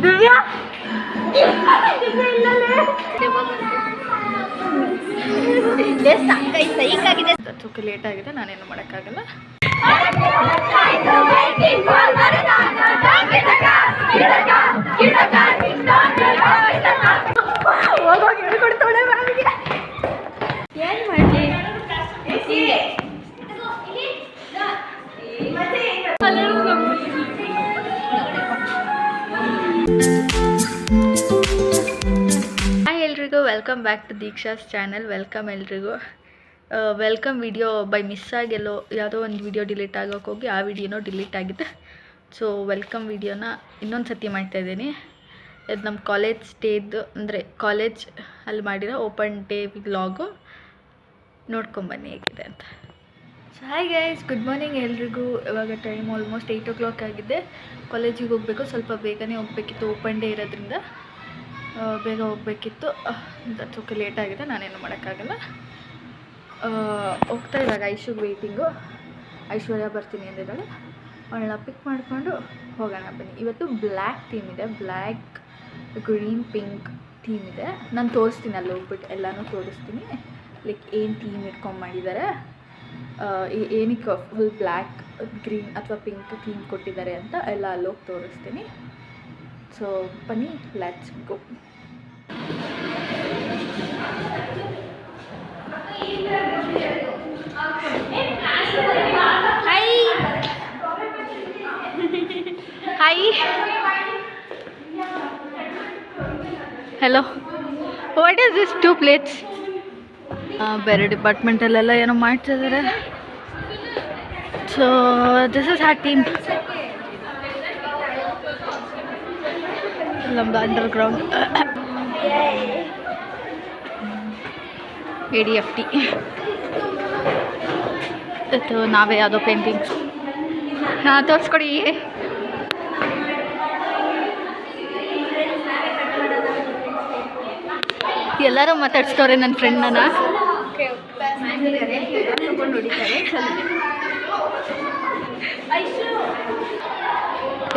ದಿವ್ಯಾ ಸೈಕಾಗಿದೆ. ಸ್ವಲ್ಪ ಲೇಟ್ ಆಗಿದೆ, ನಾನೇನು ಮಾಡೋಕ್ಕಾಗಲ್ಲ. ಹೋಗೋಗಿ ಹೇಳ್ಕೊಡ್ತಾಳೆ ಮ್ಯಾಮಿಗೆ. ಏನು ಮಾಡಲಿ? ಹಾಯ್ ಎಲ್ರಿಗೂ, welcome back to Deeksha's channel. Welcome ಎಲ್ರಿಗೂ. ವೆಲ್ಕಮ್ ವಿಡಿಯೋ ಬೈ ಮಿಸ್ ಆಗಿ ಎಲ್ಲೋ ಯಾವುದೋ ಒಂದು ವಿಡಿಯೋ ಡಿಲೀಟ್ ಆಗೋಕ್ಕೆ ಹೋಗಿ ಆ ವಿಡಿಯೋನೂ ಡಿಲೀಟ್ ಆಗಿದೆ. ಸೊ ವೆಲ್ಕಮ್ ವಿಡಿಯೋನ ಇನ್ನೊಂದು ಸತಿ ಮಾಡ್ತಾಯಿದ್ದೀನಿ. ಇದು ನಮ್ಮ ಕಾಲೇಜ್ ಡೇದು, ಅಂದರೆ ಕಾಲೇಜ್ ಅಲ್ಲಿ ಮಾಡಿರೋ ಓಪನ್ ಡೇ ವ್ಲಾಗು. ನೋಡ್ಕೊಂಬನ್ನಿ ಹೇಗಿದೆ ಅಂತ. So hi guys, good morning ಎಲ್ರಿಗೂ. ಇವಾಗ ಟೈಮ್ ಆಲ್ಮೋಸ್ಟ್ 8 o'clock ಆಗಿದೆ. ಕಾಲೇಜಿಗೆ ಹೋಗಬೇಕು, ಸ್ವಲ್ಪ ಬೇಗನೆ ಹೋಗಬೇಕಿತ್ತು, ಓಪನ್ ಡೇ ಇರೋದ್ರಿಂದ ಬೇಗ ಹೋಗಬೇಕಿತ್ತು. ಸ್ವಲ್ಪ ಲೇಟ್ ಆಗಿದೆ, ನಾನೇನು ಮಾಡೋಕ್ಕಾಗಲ್ಲ. ಹೋಗ್ತಾ ಇವಾಗ ಐಶುಗೆ ವೆಯ್ಟಿಂಗು. ಐಶ್ವರ್ಯ ಬರ್ತೀನಿ ಅಂದಿದ್ದಾಳೆ, ಅವಳನ್ನ ಪಿಕ್ ಮಾಡಿಕೊಂಡು ಹೋಗೋಣ ಬನ್ನಿ. ಇವತ್ತು ಬ್ಲ್ಯಾಕ್ ಥೀಮ್ ಇದೆ, ಬ್ಲ್ಯಾಕ್ ಗ್ರೀನ್ ಪಿಂಕ್ ಥೀಮ್ ಇದೆ. ನಾನು ತೋರಿಸ್ತೀನಿ, ಅಲ್ಲಿ ಹೋಗ್ಬಿಟ್ಟು ಎಲ್ಲನೂ ತೋರಿಸ್ತೀನಿ. ಲೈಕ್ ಏನು ಥೀಮ್ ಇಟ್ಕೊಂಡು ಮಾಡಿದ್ದಾರೆ, ಏನಕ್ಕೆ ಫುಲ್ ಬ್ಲ್ಯಾಕ್ ಗ್ರೀನ್ ಅಥವಾ ಪಿಂಕ್ ಥೀಮ್ ಕೊಟ್ಟಿದ್ದಾರೆ ಅಂತ ಎಲ್ಲ ಅಲ್ಲೋಗಿ ತೋರಿಸ್ತೀನಿ. ಸೊ ಬನ್ನಿ, let's go. Hi, hello, what is this 2 plates? ಬೇರೆ ಡಿಪಾರ್ಟ್ಮೆಂಟಲ್ಲೆಲ್ಲ ಏನೋ ಮಾಡ್ತಿದ್ದಾರೆ. So this is our team, ನಮ್ಮದು ಅಂಡರ್ಗ್ರೌಂಡ್ ADFT. ಇದು ನಾವೇ ಯಾವುದೋ ಪೇಂಟಿಂಗ್ಸ್. ತೋರಿಸ್ಕೊಡಿ. ಎಲ್ಲರೂ ಮಾತಾಡ್ಸ್ತವ್ರೆ ನನ್ನ ಫ್ರೆಂಡ್ನ.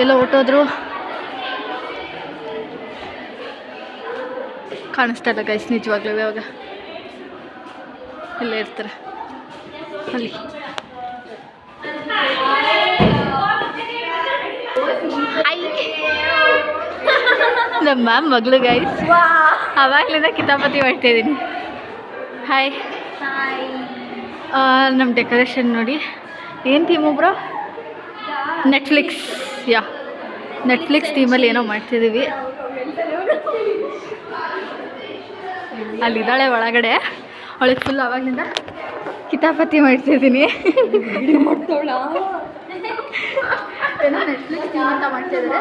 ಎಲ್ಲ ಹೊಟ್ಟೋದ್ರು, ಕಾಣಿಸ್ತಾ ಇಲ್ಲ ಗೈಸ್ ನಿಜವಾಗ್ಲೂ. ಯಾವಾಗ ಇಲ್ಲೇ ಇರ್ತಾರೆ ಅಲ್ಲಿ. ನಮ್ಮ ಮ್ಯಾಮ್ ಮಗಳು ಗೈಸ್, ಆವಾಗಲಿಂದ ಕಿತಾಪತಿ ಮಾಡ್ತಾಯಿದ್ದೀನಿ. ಹಾಯ್, ನಮ್ಮ ಡೆಕೋರೇಷನ್ ನೋಡಿ. ಏನು ಥೀಮು ಬ್ರೋ? ನೆಟ್ಫ್ಲಿಕ್ಸ್. ಯಾ, ನೆಟ್ಫ್ಲಿಕ್ಸ್ ಥೀಮಲ್ಲಿ ಏನೋ ಮಾಡ್ತಿದ್ದೀವಿ. ಅಲ್ಲಿದ್ದಾಳೆ ಒಳಗಡೆ, ಅವಳಿಗೆ ಫುಲ್ ಆವಾಗಲಿಂದ ಕಿತಾಪತಿ ಮಾಡ್ತಿದ್ದೀನಿ. ಏನೋ ನೆಟ್ಫ್ಲಿಕ್ಸ್ ಥೀಮ್ ಅಂತ ಮಾಡ್ತಾಯಿದ್ದಾರೆ.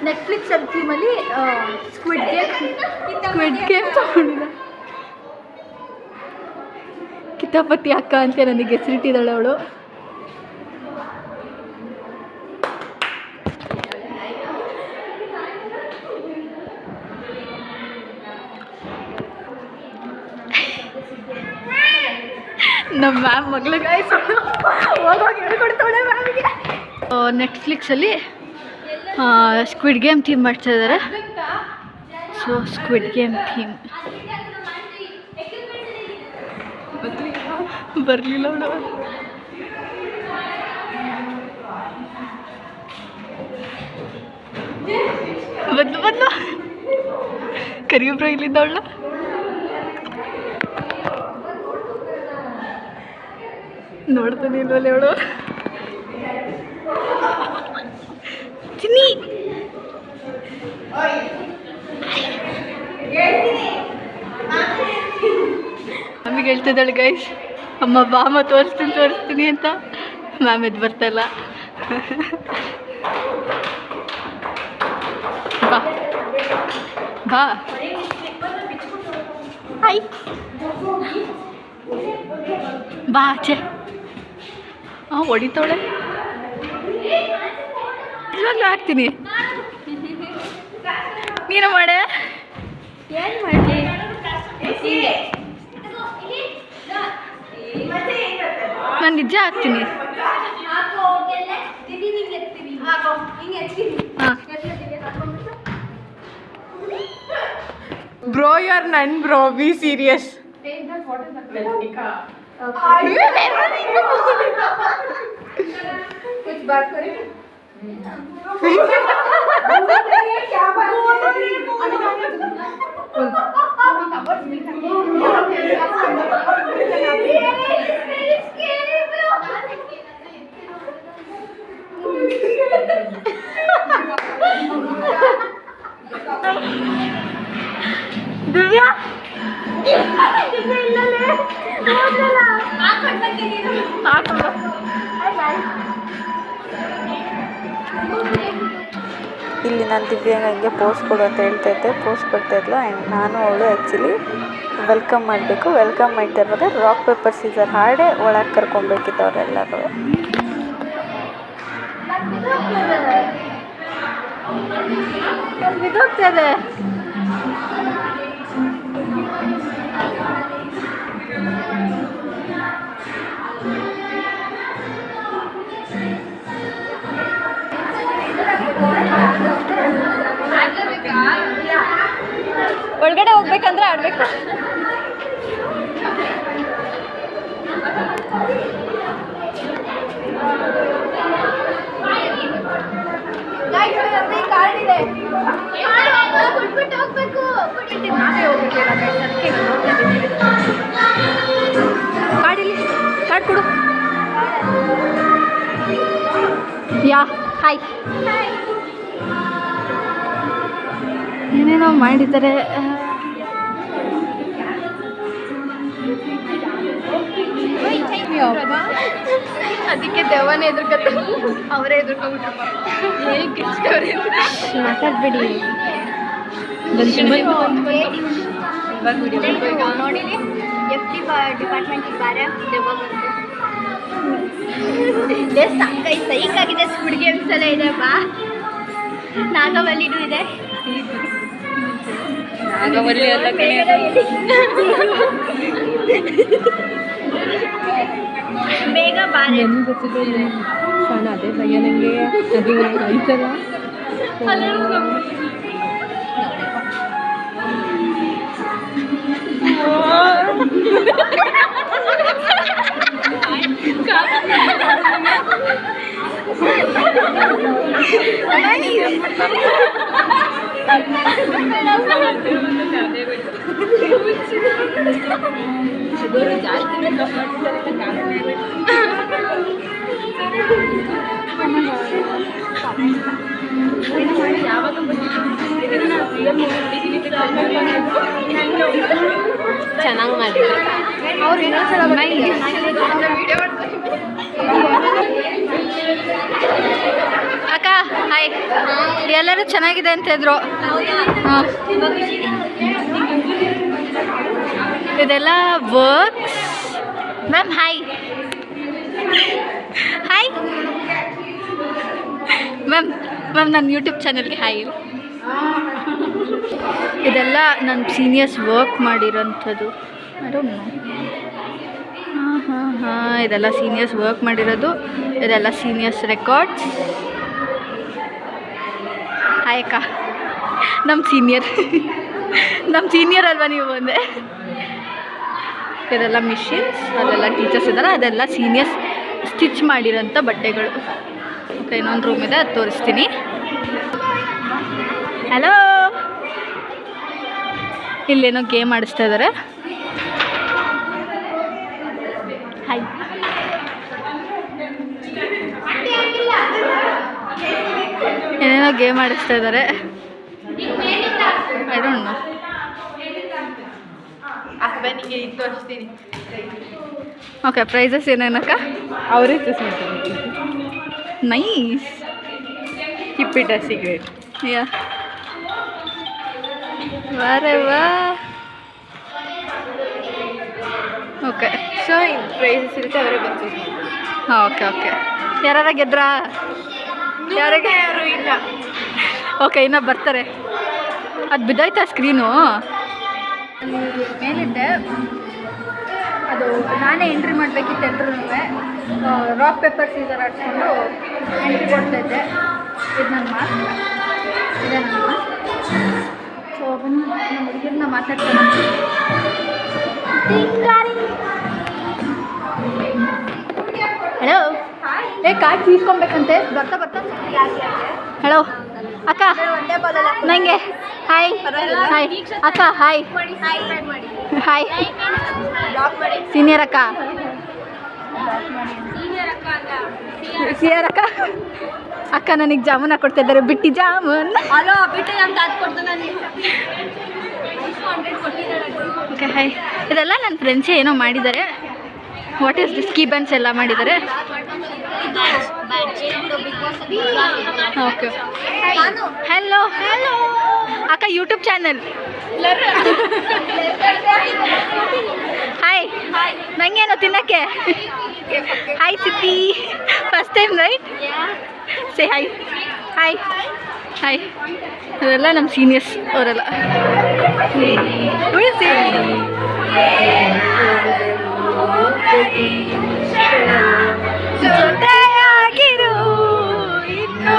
ನೆಟ್ಫ್ಲಿಕ್ಸ್ ಅಲ್ಲಿ ಥೀಮಲ್ಲಿ ಸ್ಕ್ವಿಡ್ ಗೇಮ್ ತಗೊಂಡಿದ್ದ. ಕಿತಾಪತಿ ಅಕ್ಕ ಅಂತ ನನಗೆ ಹೆಸರಿಟ್ಟಿದ್ದಾಳೆ ಅವಳು. ನಮ್ಮ ಮ್ಯಾಮ್ ಮಗಳು ಗೈಸ್, ಹೋಗೋಗಿ ಹೇಳ್ಕೊಡ್ತಾಳೆ ಮ್ಯಾಮಿಗೆ. ನೆಟ್ಫ್ಲಿಕ್ಸಲ್ಲಿ ಸ್ಕ್ವಿಡ್ ಗೇಮ್ ಥೀಮ್ ಮಾಡ್ತಾ ಇದ್ದಾರೆ. ಸೊ ಸ್ಕ್ವಿಡ್ ಗೇಮ್ ಥೀಮ್ ಬರಲಿಲ್ಲ ಅವಳು. ಬದಲು ಕರಿಯೊಬ್ರು ಇಲ್ಲಿಂದ ಅವಳ. ನೋಡ್ತಾನೆ ಇಲ್ವಲ್ಲ ಅವಳು. ಚಿನ್ನಿ ನಮಗೆ ಹೇಳ್ತಿದ್ದಾಳೆ ಗೈಸ್, ಅಮ್ಮ ಬಾಮ ತೋರಿಸ್ತೀನಿ ಅಂತ. ಮ್ಯಾಮ್ ಎದ್ದು ಬರ್ತಾಯಿಲ್ಲ. ಬಾ ಬಾ. ಹಾಯ್, ಬಾ ಆಚೆ. ಹೊಡಿತಾವಳೆ. ಇವಾಗಲೂ ಹಾಕ್ತೀನಿ, ನೀನು ಮಾಡೆ. ಏನು ಮಾಡಲಿ? ನಾನು ನಿಜ ಹಾಕ್ತೀನಿ. Bro, you're none, bro. Be serious. कुछ बात करें दिव्या ಇಲ್ಲಿ ನಾನು ದಿವ್ಯಾಂಗ ಹಂಗೆ ಪೋಸ್ಟ್ ಕೊಡು ಅಂತ ಹೇಳ್ತಾ ಇದ್ದೆ, ಪೋಸ್ಟ್ ಕೊಡ್ತಾ ಇದ್ಲು. ಆ್ಯಂಡ್ ನಾನು ಅವಳು ಆ್ಯಕ್ಚುಲಿ ವೆಲ್ಕಮ್ ಮಾಡಬೇಕು. ವೆಲ್ಕಮ್ ಮಾಡ್ತಾ ಇರುವಾಗ ರಾಕ್ ಪೇಪರ್ ಸೀಸರ್ ಹಾಡೇ ಒಳಗೆ ಕರ್ಕೊಬೇಕಿತ್ತು ಅವರೆಲ್ಲರೂ. ಬಿದ್ದೋಗ್ತದೆ. ಒಳಗಡೆ ಹೋಗ್ಬೇಕಂದ್ರೆ ಆಡ್ಬೇಕು. ಕಾಡಿಲಿ ಕಾರ್ಡ್ ಕೊಡು. ಯಾ ಹಾಯ್. ಏನೇನೋ ಮಾಡಿದ್ದಾರೆ. ಅದಕ್ಕೆ ದೆವ್ವನೇ ಎದುರ್ಕತ್ತೆ, ಅವರೇ ಎದುರ್ಕೊಂಡ್ಬಿಟ್ರಪ್ಪ. ಮಾತಾಡ್ಬೇಡಿ. ನೋಡಿರಿ FD ಡಿಪಾರ್ಟ್ಮೆಂಟಿಗೆ ಬಾರೆ ದೆವ್ವ ಬಂತು. ಸೈಕಾಗಿದೆ, ಸ್ಕ್ವಿಡ್ ಗೇಮ್ಸ್ ಎಲ್ಲ ಇದೆ ಬಾ. ನಾಗವಲ್ಲಿನೂ ಇದೆ. ನಾಗವಲ್ಲಿ ಎಲ್ಲ ಬೇಗ ಬಾರೆ. ಏನು ಗೊತ್ತಿದೆ ಸಣ್ಣ ಅದೇ ಭಯ ನನಗೆ. ಅದು ಆಯ್ತಲ್ಲ ಚೆನ್ನಾಗಿ ಮಾಡಿದ್ರು ಅವ್ರು. ಅಕ್ಕ ಹಾಯ್. ಎಲ್ಲರೂ ಚೆನ್ನಾಗಿದೆ ಅಂತ ಇದ್ರು. ಹಾಂ, ಇದೆಲ್ಲ works. Ma'am hi. Hi ma'am. Ma'am ನನ್ನ ಯೂಟ್ಯೂಬ್ ಚಾನಲ್ಗೆ ಹಾಯ್. ಇದೆಲ್ಲ ನನ್ನ ಸೀನಿಯರ್ಸ್ ವರ್ಕ್ ಮಾಡಿರೋಂಥದ್ದು. I don't know. ಹಾಂ, ಇದೆಲ್ಲ ಸೀನಿಯರ್ಸ್ ವರ್ಕ್ ಮಾಡಿರೋದು. ಇದೆಲ್ಲ ಸೀನಿಯರ್ಸ್ ರೆಕಾರ್ಡ್ಸ್. ಹಾಯ್ ಅಕ್ಕ. ನಮ್ಮ ಸೀನಿಯರ್ ಅಲ್ವಾ ನೀವು ಒಂದೇ. ಇದೆಲ್ಲ ಮಿಷಿನ್ಸ್, ಅದೆಲ್ಲ ಟೀಚರ್ಸ್ ಇದ್ದಾರೆ. ಅದೆಲ್ಲ ಸೀನಿಯರ್ಸ್ ಸ್ಟಿಚ್ ಮಾಡಿರೋಂಥ ಬಟ್ಟೆಗಳು. ಓಕೆ, ಇನ್ನೊಂದು ರೂಮ್ ಇದೆ, ಅದು ತೋರಿಸ್ತೀನಿ. ಹಲೋ. ಇಲ್ಲೇನೋ ಗೇಮ್ ಆಡಿಸ್ತಾ ಇದ್ದಾರೆ. ಹಾಯ್. ಏನೇನೋ ಗೇಮ್ ಆಡಿಸ್ತಾ ಇದ್ದಾರೆ. I don't know. ಅಪ್ಪನಿಗೆ ಇದು ತೋರಿಸ್ತೀನಿ. ಓಕೆ, ಪ್ರೈಸಸ್ ಏನೇನಕ್ಕ? ಅವರೇ ಚೂಸ್ ಮಾಡ್ತಾರೆ. Nice. Keep it a secret. Yeah, ವಾರೆ ವಾ. ಓಕೆ, ಸೊ ಪ್ರೈಸಸ್ ಇರುತ್ತೆ, ಅವರೇ ಬಂದು ಚೂಸ್ ಮಾಡ್ತಾರೆ. ಹಾಂ, ಓಕೆ. ಯಾರು ಗೆದ್ರಾ? ಯಾರಿಗೆ? ಯಾರು ಇಲ್ಲ. ಓಕೆ, ಇನ್ನೂ ಬರ್ತಾರೆ. ಅದು ಬಿದ್ದಾಯ್ತಾ ಸ್ಕ್ರೀನು? ಮೇಲಿದ್ದೆ, ಅದು ನಾನೇ ಎಂಟ್ರಿ ಮಾಡಬೇಕಿತ್ತು. ಎಲ್ಲರೂ ರಾಕ್ ಪೇಪರ್ ಸೀಸರ್ ಆಡಿಸ್ಕೊಂಡು ಎಂಟ್ರಿ ಕೊಡ್ತಾಯಿದ್ದೆ. ಇದು ನನ್ನ ಮಾಸ್ಕ್, ಇದೆ ನನ್ನ ಮಾಸ್ಕ್. ಸೊ ಬನ್ನಿ ನಮ್ಮ ಹುಡುಗಿರನ್ನ ಮಾತಾಡ್ಸೋಣ. ಹಲೋ, ಕಾರ್ಡ್ ತೀಸ್ಕೊಬೇಕಂತೆ ಬರ್ತಾ ಬರ್ತಾ. ಹಲೋ ಅಕ್ಕ, ನನಗೆ ಹಾಯ್ ಹಾಯ್ ಅಕ್ಕ, ಹಾಯ್ ಹಾಯ್ ಸೀನಿಯರ್ ಅಕ್ಕ, ಸೀನಿಯರ್ ಅಕ್ಕ. ಅಕ್ಕ ನನಗೆ ಜಾಮೂನ್ ಹಾಕೊಡ್ತಾ ಇದ್ದಾರೆ, ಬಿಟ್ಟಿ ಜಾಮೂನ್. ಅಲೋ ಬಿಟ್ಟು ನಾನು ತಾತ್ಕೊಡ್ತಾನೆ. Okay hi. ಇದೆಲ್ಲ ನನ್ನ ಫ್ರೆಂಡ್ಸೇ ಏನೋ ಮಾಡಿದ್ದಾರೆ. What is this? Key bands ಎಲ್ಲ ಮಾಡಿದ್ದಾರೆ. ಓಕೆ ಹಲೋ ಹಲೋ ಅಕ್ಕ, ಯೂಟ್ಯೂಬ್ ಚಾನಲ್. ಹಾಯ್, ನಂಗೇನು ತಿನ್ನಕ್ಕೆ? ಹಾಯ್ ಸಿಪ್ಪಿ, first time right? Say hi. Hi hi. ಅವರೆಲ್ಲ ನಮ್ಮ ಸೀನಿಯರ್ಸ್, ಅವರೆಲ್ಲ ಜೊತೆಯಾಗಿರು ಇನ್ನು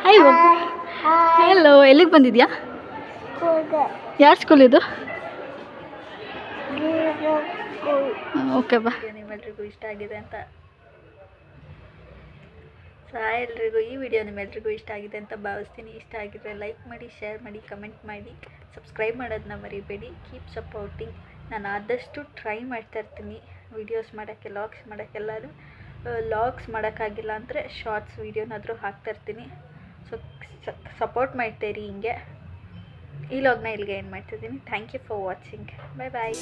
ಹಾಯ್. ಹಲೋ, ಎಲ್ಲಿಗೆ ಬಂದಿದ್ಯಾ? ಯಾರ ಸ್ಕೂಲ್ ಇದು? ಓಕೆ ಬಾ. ನಿಮ್ಮೆಲ್ರಿಗೂ ಇಷ್ಟ ಆಗಿದೆ ಅಂತ ಎಲ್ರಿಗೂ ಈ ವಿಡಿಯೋ ನಿಮ್ಮೆಲ್ರಿಗೂ ಇಷ್ಟ ಆಗಿದೆ ಅಂತ ಭಾವಿಸ್ತೀನಿ. ಇಷ್ಟ ಆಗಿದ್ರೆ ಲೈಕ್ ಮಾಡಿ, ಶೇರ್ ಮಾಡಿ, ಕಮೆಂಟ್ ಮಾಡಿ, ಸಬ್ಸ್ಕ್ರೈಬ್ ಮಾಡೋದನ್ನ ಮರಿಬೇಡಿ. Keep supporting. ನಾನು ಆದಷ್ಟು ಟ್ರೈ ಮಾಡ್ತಾಯಿರ್ತೀನಿ ವೀಡಿಯೋಸ್ ಮಾಡೋಕ್ಕೆ, ಲಾಗ್ಸ್ ಮಾಡೋಕ್ಕೆಲ್ಲರೂ. ಲಾಗ್ಸ್ ಮಾಡೋಕ್ಕಾಗಿಲ್ಲ ಅಂದರೆ ಶಾರ್ಟ್ಸ್ ವೀಡಿಯೋನಾದರೂ ಹಾಕ್ತಾಯಿರ್ತೀನಿ. ಸೊ ಸಪೋರ್ಟ್ ಮಾಡ್ತೀರಿ ಹಿಂಗೆ. ಈ ಲಾಗ್ನ ಇಲ್ಲಿಗೆ ಏನು ಮಾಡ್ತಿದ್ದೀನಿ. Thank you for watching. Bye bye.